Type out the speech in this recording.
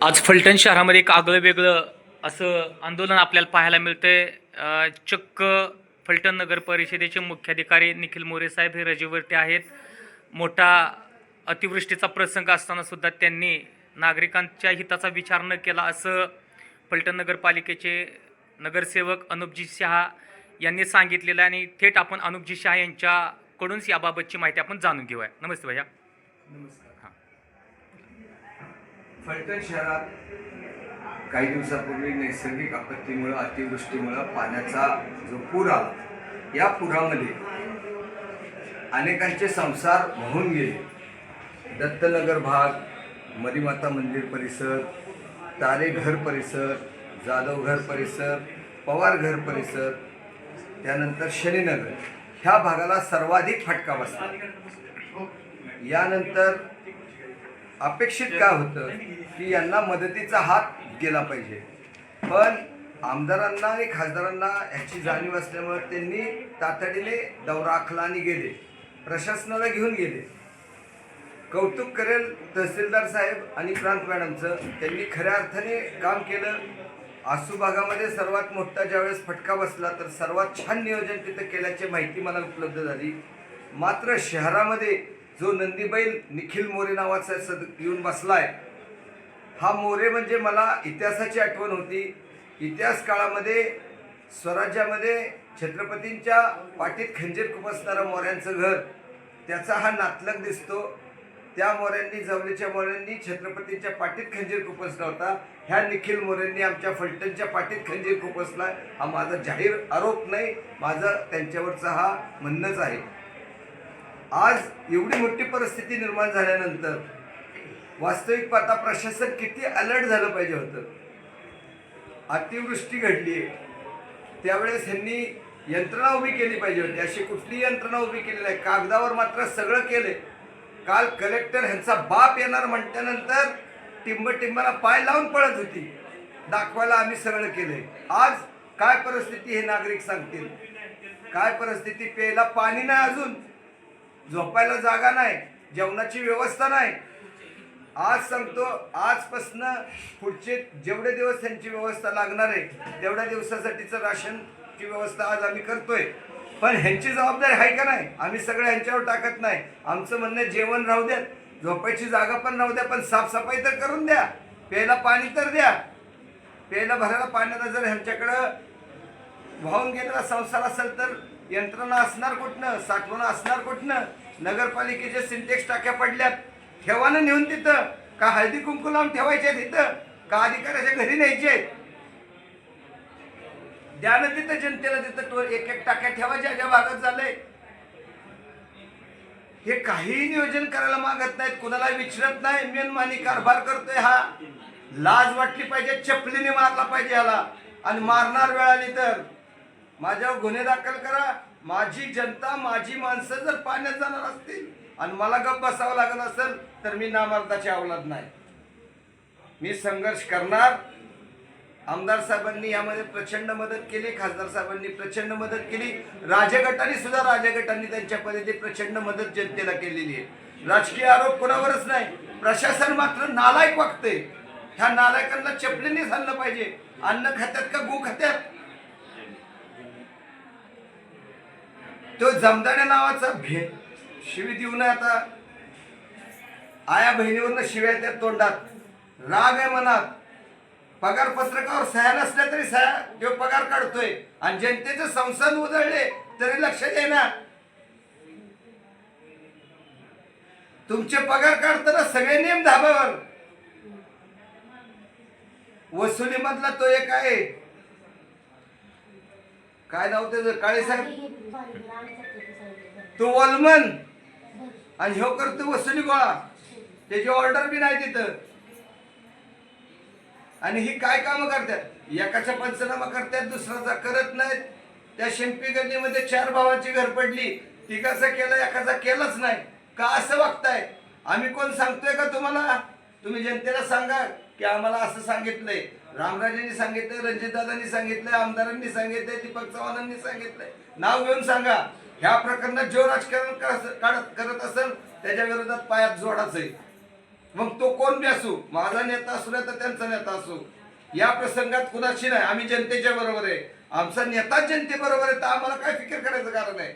आज फलटण शहरामध्ये एक आगळं वेगळं असं आंदोलन आपल्याला पाहायला मिळतंय. चक्क फलटण नगर परिषदेचे मुख्याधिकारी निखिल मोरे साहेब हे रजेवरती आहेत. मोठा अतिवृष्टीचा प्रसंग असताना सुद्धा त्यांनी नागरिकांच्या हिताचा विचार न केला असं फलटण नगरपालिकेचे नगरसेवक अनुपजी शहा यांनी सांगितलेलं आहे. आणि थेट आपण अनुपजी शहा यांच्याकडूनच याबाबतची माहिती आपण जाणून घेऊया. नमस्ते भैया. नमस्कार. फलटण शहरात काही दिवसापूर्वी नैसर्गिक आपत्तीमुळे अतिवृष्टीमुळे पाण्याचा जो पूर आला, या पुरामध्ये अनेकांचे संसार वाहून गेले. दत्तनगर भाग, मरीमाता मंदिर परिसर, तारे घर परिसर, जाधव घर परिसर, पवार घर परिसर, त्यानंतर शनीनगर ह्या भागाला सर्वाधिक फटका बसला. यानंतर अपेक्षित काय होतं की यांना मदतीचा हात गेला पाहिजे, पण आमदारांना आणि खासदारांना ह्याची जाणीव असल्यामुळे त्यांनी तातडीने दौरा आखला आणि गेले, प्रशासनाला घेऊन गेले. कौतुक करेल तहसीलदार साहेब आणि प्रांत मॅडमचं. त्यांनी खऱ्या अर्थाने काम केलं. आसू भागामध्ये सर्वात मोठा ज्यावेळेस फटका बसला तर सर्वात छान नियोजन तिथं केल्याची माहिती मला उपलब्ध झाली. मात्र शहरामध्ये जो नंदीबैल निखिल मोरे नावाचा येऊन बसलाय, हा मोरे म्हणजे मला इतिहासाची आठवण होती. इतिहास काळामध्ये स्वराज्यामध्ये छत्रपतींच्या पाठीत खंजीर खुपसणारं मोऱ्यांचं घर, त्याचा हा नातलग दिसतो. त्या मोऱ्यांनी, जवळच्या मोऱ्यांनी छत्रपतींच्या पाठीत खंजीर खुपसला होता. ह्या निखिल मोरेंनी आमच्या फलटणच्या पाठीत खंजीर खुपसला. हा माझा जाहीर आरोप नाही, माझं त्यांच्यावरचा हा म्हणणंच आहे. आज एवढी मोठी परिस्थिती निर्माण झाल्यानंतर वास्तविक पाहता प्रशासन किती अलर्ट झालं पाहिजे होतं. अतिवृष्टी घडली, त्यावेळेस ह्यांनी यंत्रणा उभी केली पाहिजे होती. अशी कुठली यंत्रणा उभी केली नाही. कागदावर मात्र सगळं केले. काल कलेक्टर ह्यांचा बाप येणार म्हटल्यानंतर टिंबाला पाय लावून पळत होती, दाखवायला आम्ही सगळं केलंय. आज काय परिस्थिती हे नागरिक सांगतील. काय परिस्थिती, प्यायला पाणी नाही, अजून झोपायला जागा नाही, जेवणाची व्यवस्था नाही. आज सांगतो, आजपासनं पुढचे जेवढे दिवस त्यांची व्यवस्था लागणार आहे तेवढ्या दिवसासाठीचं राशनची व्यवस्था आज आम्ही करतोय. पण ह्यांची जबाबदारी आहे का नाही, आम्ही सगळं ह्यांच्यावर टाकत नाही. आमचं म्हणणं जेवण राहू द्या, झोपायची जागा पण राहू द्या, पण साफसफाई तर करून द्या, प्यायला पाणी तर द्या. प्यायला भरायला पाण्याला जर ह्यांच्याकडं वाहून गेलेला संसार असेल तर यंत्रणा असणार कुठनं, साठवण असणार कुठनं. नगरपालिकेचे सिंटेक्स टाक्या पडल्यात, ठेवानं नेऊन तिथं का हळदी कुंकू लावून ठेवायचे तिथं, का अधिकाऱ्याच्या घरी न्यायचे, द्यानं तिथं जनतेला तिथं एक एक टाक्या ठेवायच्या. ज्या भागात झालंय हे काही नियोजन करायला मागत नाहीत, कुणाला विचारत नाही, मेनमानी कारभार करतोय. हा लाज वाटली पाहिजे, चपलीने मारला पाहिजे ह्याला. आणि मारणार वेळ आली तर माझ्यावर गुन्हे दाखल करा. माझी जनता, माझी माणसं जर पाण्यात जाणार असतील आणि मला गप्प बसावं लागत असेल तर मी नामर्दाची अवलाद नाही, मी संघर्ष करणार. आमदार साहेबांनी यामध्ये प्रचंड मदत केली, खासदार साहेबांनी प्रचंड मदत केली, राजगटांनी त्यांच्या पद्धतीने प्रचंड मदत जनतेला केलेली आहे. राजकीय आरोप कोणावरच नाही. प्रशासन मात्र नालायक वागते. ह्या नालायकांना चपलीने सांगलं पाहिजे. अन्न खात्यात का गु खात्यात, तो जमदाड्या नावाचा शिवी देऊ नये. आता आया बहिणीवरनं शिव्या त्या तोंडात, राग आहे मनात. पगार पत्रकावर सह्या नसल्या तरी सह्या तो पगार काढतोय आणि जनतेचे संसार उधळले तरी लक्ष देणार. तुमचे पगार काढताना सगळे नियम धाब्यावर. वसुली मधला तो एक आहे, काय नाव त्याचं, काळे साहेब, तो वलमन, आणि ह्यो करतो वसुली गोळा. त्याची ऑर्डर बी नाही तिथं. आणि ही काय कामं करतात, एकाच्या पंचनामा करतात, दुसऱ्याचा करत नाहीत. त्या शिंपी गल्लीमध्ये 4 भावांची घर पडली, तिघाचं केलं, एकाचा केलंच नाही. का असं वागताय? आम्ही कोण सांगतोय का तुम्हाला? तुम्ही जनतेला सांगा की आम्हाला असं सांगितलंय, रामराजेंनी सांगितलंय, रणजितदादांनी सांगितलंय, आमदारांनी सांगितलंय, दीपक चव्हाणांनी सांगितलंय. नाव घेऊन सांगा. ह्या प्रकरणात जो राजकारण करत असेल त्याच्या विरोधात पायात जोडाच आहे. मग तो कोण बी असू, माझा नेता असू नाही तर त्यांचा नेता असू, या प्रसंगात कुणाशी नाही, आम्ही जनतेच्या बरोबर आहे, आमचा नेता जनतेबरोबर आहे, तर आम्हाला काय फिकीर करायचं कारण आहे.